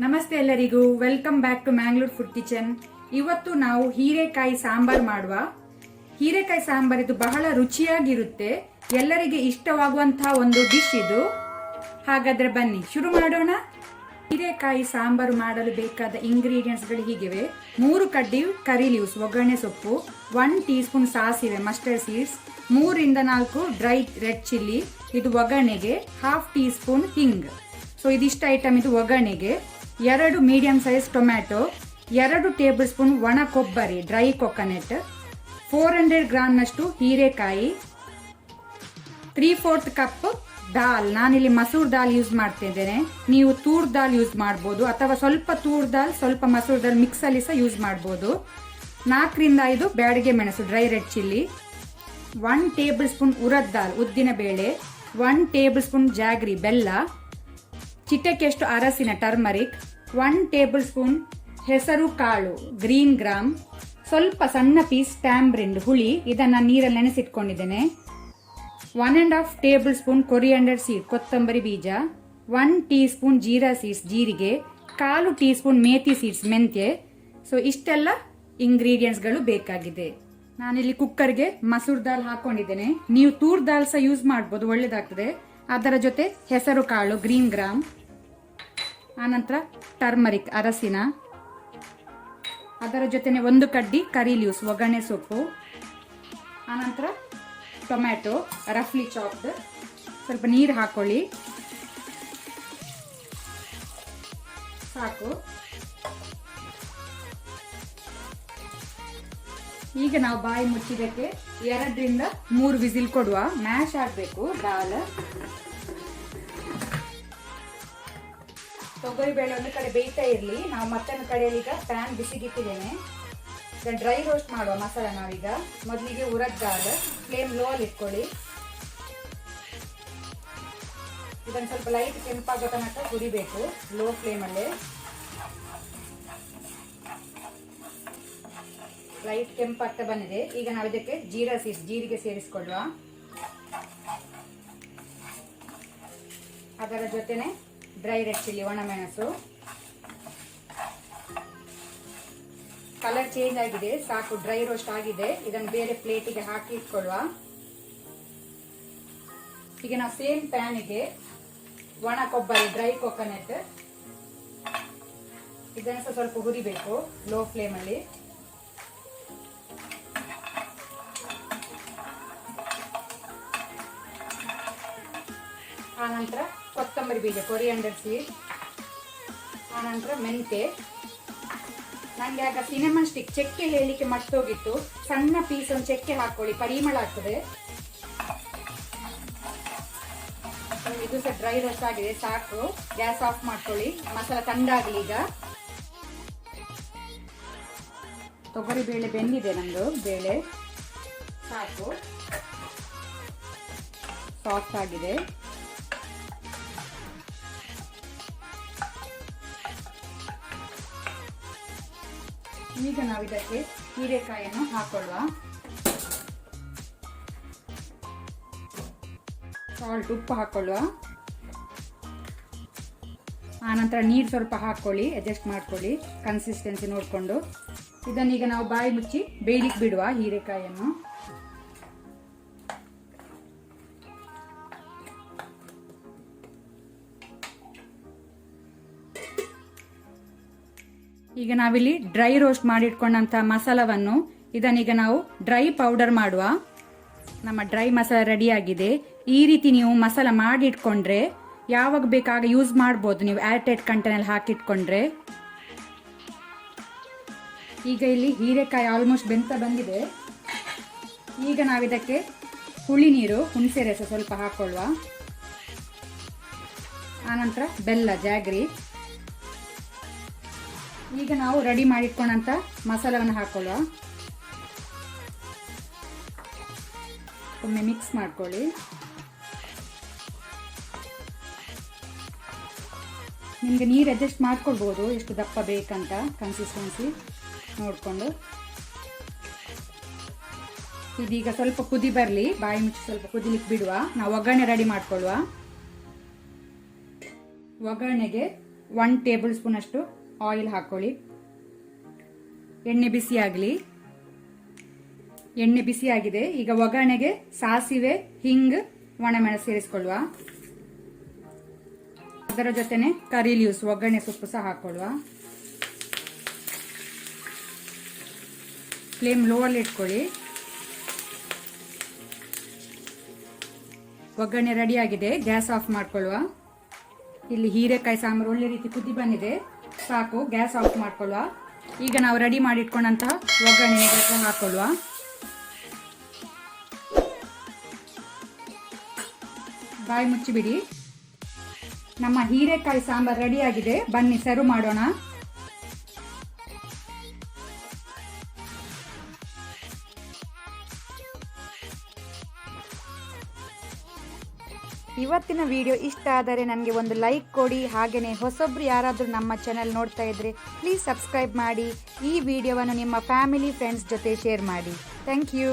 ನಮಸ್ತೆ ಎಲ್ಲರಿಗೂ, welcome back to Mangalore food kitchen. ಇವತ್ತು ನಾವು ಹೀರೆಕಾಯಿ ಸಾಂಬಾರ್ ಮಾಡುವ. ಹೀರೆಕಾಯಿ ಸಾಂಬಾರ್ ಇದು ಬಹಳ ರುಚಿಯಾಗಿರುತ್ತೆ, ಎಲ್ಲರಿಗೆ ಇಷ್ಟವಾಗುವಂತಹ ಒಂದು ಡಿಶ್ ಇದು. ಹಾಗಾದ್ರೆ ಬನ್ನಿ ಶುರು ಮಾಡೋಣ. ಹೀರೆಕಾಯಿ ಸಾಂಬಾರು ಮಾಡಲು ಬೇಕಾದ ಇಂಗ್ರೀಡಿಯೆಂಟ್ಸ್ಗಳು ಹೀಗಿವೆ: 3 ಕಡ್ಡಿ ಕರಿ ಲೀವ್ಸ್ ಒಗ್ಗರಣೆ ಸೊಪ್ಪು, 1 ಟೀ ಸ್ಪೂನ್ ಸಾಸಿವೆ ಮಸ್ಟರ್ಡ್ ಸೀಡ್ಸ್, 3 ರಿಂದ 4 ಡ್ರೈ ರೆಡ್ ಚಿಲ್ಲಿ ಇದು ಒಗ್ಗರಣೆಗೆ, 1/2 ಟೀ ಸ್ಪೂನ್ ಹಿಂಗ್. ಸೊ ಇದಿಷ್ಟು ಐಟಮ್ ಇದು ಒಗ್ಗರಣೆಗೆ. 2 medium size tomato, 2 table spoon ಒಣ ಕೊಬ್ಬರಿ ಡ್ರೈ ಕೊಕೊನಟ್, 400 ಗ್ರಾಂನಷ್ಟು ಹೀರೆಕಾಯಿ, 3/4 ಕಪ್ ದಾಲ್. ನಾನಿಲ್ಲಿ ಮಸೂರ್ ದಾಲ್ ಯೂಸ್ ಮಾಡ್ತಿದ್ದೇನೆ, ನೀವು ತೂರ್ ದಾಲ್ ಯೂಸ್ ಮಾಡ್ಬೋದು, ಅಥವಾ ಸ್ವಲ್ಪ ತೂರ್ ದಾಲ್ ಸ್ವಲ್ಪ ಮಸೂರ್ ದಾಲ್ ಮಿಕ್ಸ್ ಅಲ್ಲಿ ಸಹ ಯೂಸ್ ಮಾಡ್ಬೋದು. 4 ರಿಂದ 5 ಬ್ಯಾಡಗೆ ಮೆಣಸು dry red chilli, 1 tablespoon urad dal ಉದ್ದಿನ ಬೇಳೆ, 1 ಟೇಬಲ್ ಸ್ಪೂನ್ ಜಾಗ್ರಿ ಬೆಲ್ಲ, ಚಿಟಕೆಯಷ್ಟು ಅರಸಿನ ಟರ್ಮರಿಕ್, 1 ಟೇಬಲ್ ಸ್ಪೂನ್ ಹೆಸರು ಕಾಳು ಗ್ರೀನ್ ಗ್ರಾಮ್, ಸ್ವಲ್ಪ ಸಣ್ಣ ಪೀಸ್ ಟ್ಯಾಮ್ರಿಂಡ್ ಹುಳಿ, ಇದನ್ನ ನೀರಲ್ಲಿ ನೆನೆಸಿಟ್ಕೊಂಡಿದ್ದೇನೆ, 1.5 ಟೇಬಲ್ ಸ್ಪೂನ್ ಕೊರಿಯಾಂಡರ್ ಸೀಡ್ ಕೊತ್ತಂಬರಿ ಬೀಜ, 1 ಟೀ ಸ್ಪೂನ್ ಜೀರಾ ಸೀಡ್ಸ್ ಜೀರಿಗೆ, 1/4 ಟೀ ಸ್ಪೂನ್ ಮೇಥಿ ಸೀಡ್ಸ್ ಮೆಂತ್ಯೆ. ಸೊ ಇಷ್ಟೆಲ್ಲ ಇಂಗ್ರೀಡಿಯೆಂಟ್ಸ್ಗಳು ಬೇಕಾಗಿದೆ. ನಾನಿಲ್ಲಿ ಕುಕ್ಕರ್ಗೆ ಮಸೂರ್ ದಾಲ್ ಹಾಕೊಂಡಿದ್ದೇನೆ, ನೀವು ತೂರ್ ದಾಲ್ ಸಹ ಯೂಸ್ ಮಾಡ್ಬೋದು, ಒಳ್ಳೇದಾಗ್ತದೆ. ಅದರ ಜೊತೆ ಹೆಸರು ಕಾಳು ಗ್ರೀನ್ ಗ್ರಾಮ್, ಆನಂತರ ಟರ್ಮರಿಕ್ ಅರಸಿನ, ಅದರ ಜೊತೆನೆ 1 ಕಡ್ಡಿ ಕರಿ ಲೀವ್ಸ್ ಒಗ್ಗರಣೆ ಸೊಪ್ಪು, ಆನಂತರ ಟೊಮ್ಯಾಟೊ ರಫ್ಲಿ ಚಾಪ್ಡ್. ಸ್ವಲ್ಪ ನೀರು ಹಾಕೊಳ್ಳಿ, ಸಾಕು. ಈಗ ನಾವು ಬಾಯಿ ಮುಚ್ಚಿದಕ್ಕೆ 2 ರಿಂದ 3 ವಿಸಿಲ್ ಕೊಡುವ. ಮ್ಯಾಶ್ ಆಗಬೇಕು ದಾಲ್. ತೊಗರಿ ಬೇಳೆ ಒಂದು ಕಡೆ ಬೇಯ್ತಾ ಇರಲಿ, ನಾವು ಮತ್ತೊಂದು ಕಡೆಯಲ್ಲಿ ಈಗ ಪ್ಯಾನ್ ಬಿಸಿಗಿಟ್ಟಿದ್ದೇನೆ. ಈಗ ಡ್ರೈ ರೋಸ್ಟ್ ಮಾಡುವ ಮಸಾಲ. ನಾವೀಗ ಮೊದಲಿಗೆ ಉರದ್ ದಾಲ್ ಫ್ಲೇಮ್ ಲೋ ಅಲ್ಲಿ ಇಟ್ಕೊಳ್ಳಿ. ಇದನ್ನು ಸ್ವಲ್ಪ ಲೈಟ್ ಕೆಂಪಾಗೋ ತನಕ ಹುರಿಬೇಕು ಲೋ ಫ್ಲೇಮಲ್ಲೇ. ಲೈಟ್ ಕೆಂಪಾಗ್ತಾ ಬಂದಿದೆ. ಈಗ ನಾವು ಇದಕ್ಕೆ ಜೀರಾ ಸೀಡ್ಸ್ ಜೀರಿಗೆ ಸೇರಿಸಿಕೊಳ್ಳುವ. ಅದರ ಜೊತೆನೆ ಡ್ರೈ ರೆಡ್ ಚಿಲ್ಲಿ ಒಣಮೆಣಸು. ಕಲರ್ ಚೇಂಜ್ ಆಗಿದೆ, ಸಾಕು, ಡ್ರೈ ರೋಸ್ಟ್ ಆಗಿದೆ. ಇದನ್ನು ಬೇರೆ ಪ್ಲೇಟಿಗೆ ಹಾಕಿ ಇಟ್ಕೊಳ್ಳುವ. ಈಗ ನಾವು ಸೇಮ್ ಪ್ಯಾನಿಗೆ ಒಣ ಕೊಬ್ಬರಿ ಡ್ರೈ ಕೊಕೊನಟ್ ಇದನ್ನು ಸಹ ಸ್ವಲ್ಪ ಹುರಿಬೇಕು ಲೋ ಫ್ಲೇಮಲ್ಲಿ. ಆನಂತರ ಕೊತ್ತಂಬರಿ ಬೀಜ ಕೊರಿಯಾಂಡರ್ ಸೀಡ್, ಆನಂತರ ಮೆಂತೆ. ನನಗೆ ಆಗ ಸಿನೆಮನ್ ಸ್ಟಿಕ್ ಚಕ್ಕೆ ಹೇಳಲಿಕ್ಕೆ ಮರ್ತೋಗಿತ್ತು, ಸಣ್ಣ ಪೀಸ್ ಒಂದು ಚಕ್ಕೆ ಹಾಕೊಳ್ಳಿ, ಪರಿಮಳ ಆಗ್ತದೆ. ಇದು ಸಹ ಡ್ರೈ ರೋಸ್ಟ್ ಆಗಿದೆ, ಸಾಕು. ಗ್ಯಾಸ್ ಆಫ್ ಮಾಡ್ಕೊಳ್ಳಿ, ಮಸಾಲ ತಂಡಾಗಲಿ. ಈಗ ತೊಗರಿ ಬೇಳೆ ಬೆಂದಿದೆ, ನಂದು ಬೇಳೆ ಸಾಕು, ಸಾಫ್ಟ್ ಆಗಿದೆ. ಈಗ ನಾವು ಇದಕ್ಕೆ ಹೀರೆಕಾಯಿಯನ್ನು ಹಾಕೊಳ್ಳುವ. ಸಾಲ್ಟ್ ಉಪ್ಪು ಹಾಕೊಳ್ಳುವ. ಆನಂತರ ನೀರು ಸ್ವಲ್ಪ ಹಾಕೊಳ್ಳಿ, ಅಡ್ಜಸ್ಟ್ ಮಾಡ್ಕೊಳ್ಳಿ ಕನ್ಸಿಸ್ಟೆನ್ಸಿ ನೋಡಿಕೊಂಡು. ಇದನ್ನೀಗ ನಾವು ಬಾಯಿ ಮುಚ್ಚಿ ಬೇಯಲಿಕ್ಕೆ ಬಿಡುವ ಹೀರೆಕಾಯಿಯನ್ನು. ಈಗ ನಾವಿಲ್ಲಿ ಡ್ರೈ ರೋಸ್ಟ್ ಮಾಡಿಟ್ಕೊಂಡಂತ ಮಸಾಲವನ್ನು ಇದನ್ನೀಗ ನಾವು ಡ್ರೈ ಪೌಡರ್ ಮಾಡುವ. ನಮ್ಮ ಡ್ರೈ ಮಸಾಲ ರೆಡಿ ಆಗಿದೆ. ಈ ರೀತಿ ನೀವು ಮಸಾಲ ಮಾಡಿಟ್ಕೊಂಡ್ರೆ ಯಾವಾಗ ಬೇಕಾಗ ಯೂಸ್ ಮಾಡ್ಬೋದು, ನೀವು ಏರ್ಟೈಟ್ ಕಂಟೈನರ್ ಹಾಕಿಟ್ಕೊಂಡ್ರೆ. ಈಗ ಇಲ್ಲಿ ಹೀರೆಕಾಯಿ ಆಲ್ಮೋಸ್ಟ್ ಬೆಂತ ಬಂದಿದೆ. ಈಗ ನಾವಿದಕ್ಕೆ ಹುಳಿ ನೀರು ಹುಣಸೆ ರಸ ಸ್ವಲ್ಪ ಹಾಕೊಳ್ಳುವ. ಆನಂತರ ಬೆಲ್ಲ ಜಾಗ್ರಿ. ಈಗ ನಾವು ರೆಡಿ ಮಾಡಿಟ್ಕೊಂಡಂತ ಮಸಾಲವನ್ನು ಹಾಕೊಳ್ಳುವ. ಒಮ್ಮೆ ಮಿಕ್ಸ್ ಮಾಡ್ಕೊಳ್ಳಿ. ನಿಮಗೆ ನೀರು ಅಡ್ಜಸ್ಟ್ ಮಾಡ್ಕೊಳ್ಬೋದು, ಎಷ್ಟು ದಪ್ಪ ಬೇಕಂತ ಕನ್ಸಿಸ್ಟೆನ್ಸಿ ನೋಡಿಕೊಂಡು. ಇದೀಗ ಸ್ವಲ್ಪ ಕುದಿ ಬರಲಿ, ಬಾಯಿ ಮುಚ್ಚಿ ಸ್ವಲ್ಪ ಕುದಿಲಿಕ್ಕೆ ಬಿಡುವ. ನಾವು ಒಗ್ಗರಣೆ ರೆಡಿ ಮಾಡ್ಕೊಳ್ಳುವ. ಒಗ್ಗರಣೆಗೆ 1 ಟೇಬಲ್ ಸ್ಪೂನ್ ಅಷ್ಟು ಆಯಿಲ್ ಹಾಕೊಳ್ಳಿ. ಎಣ್ಣೆ ಬಿಸಿ ಆಗಲಿ. ಎಣ್ಣೆ ಬಿಸಿ ಆಗಿದೆ. ಈಗ ಒಗ್ಗರಣೆಗೆ ಸಾಸಿವೆ, ಹಿಂಗ್, ಒಣಮೆಣಸು ಸೇರಿಸ್ಕೊಳ್ಳುವ. ಅದರ ಜೊತೆನೆ ಕರಿ ಲೀವ್ಸ್, ಒಗ್ಗರಣೆ ಸೊಪ್ಪು ಸಹ ಹಾಕೊಳ್ಳುವ. ಫ್ಲೇಮ್ ಲೋ ಅಲ್ಲಿ ಇಟ್ಕೊಳ್ಳಿ. ಒಗ್ಗರಣೆ ರೆಡಿ ಆಗಿದೆ. ಗ್ಯಾಸ್ ಆಫ್ ಮಾಡ್ಕೊಳ್ಳುವ. ಇಲ್ಲಿ ಹೀರೆಕಾಯಿ ಸಾಂಬಾರು ಒಳ್ಳೆ ರೀತಿ ಕುದಿ ಬಂದಿದೆ. ಸಾಕು, ಗ್ಯಾಸ್ ಆಫ್ ಮಾಡ್ಕೊಳ್ಳುವ. ಈಗ ನಾವು ರೆಡಿ ಮಾಡಿ ಇಟ್ಕೊಂಡಂತಹ ಒಗ್ಗರಣೆ ಹಾಕೊಳ್ಳುವ. ಬಾಯಿ ಮುಚ್ಚಿಬಿಡಿ. ನಮ್ಮ ಹೀರೆಕಾಯಿ ಸಾಂಬಾರ್ ರೆಡಿ ಆಗಿದೆ. ಬನ್ನಿ ಸರ್ವ್ ಮಾಡೋಣ. ಇವತ್ತಿನ ವಿಡಿಯೋ ಇಷ್ಟ ಆದರೆ ನನಗೆ ಒಂದು ಲೈಕ್ ಕೊಡಿ. ಹಾಗೆಯೇ ಹೊಸೊಬ್ರು ಯಾರಾದರೂ ನಮ್ಮ ಚಾನೆಲ್ ನೋಡ್ತಾ ಇದ್ದರೆ ಪ್ಲೀಸ್ ಸಬ್ಸ್ಕ್ರೈಬ್ ಮಾಡಿ. ಈ ವಿಡಿಯೋವನ್ನು ನಿಮ್ಮ ಫ್ಯಾಮಿಲಿ ಫ್ರೆಂಡ್ಸ್ ಜೊತೆ ಶೇರ್ ಮಾಡಿ. Thank you.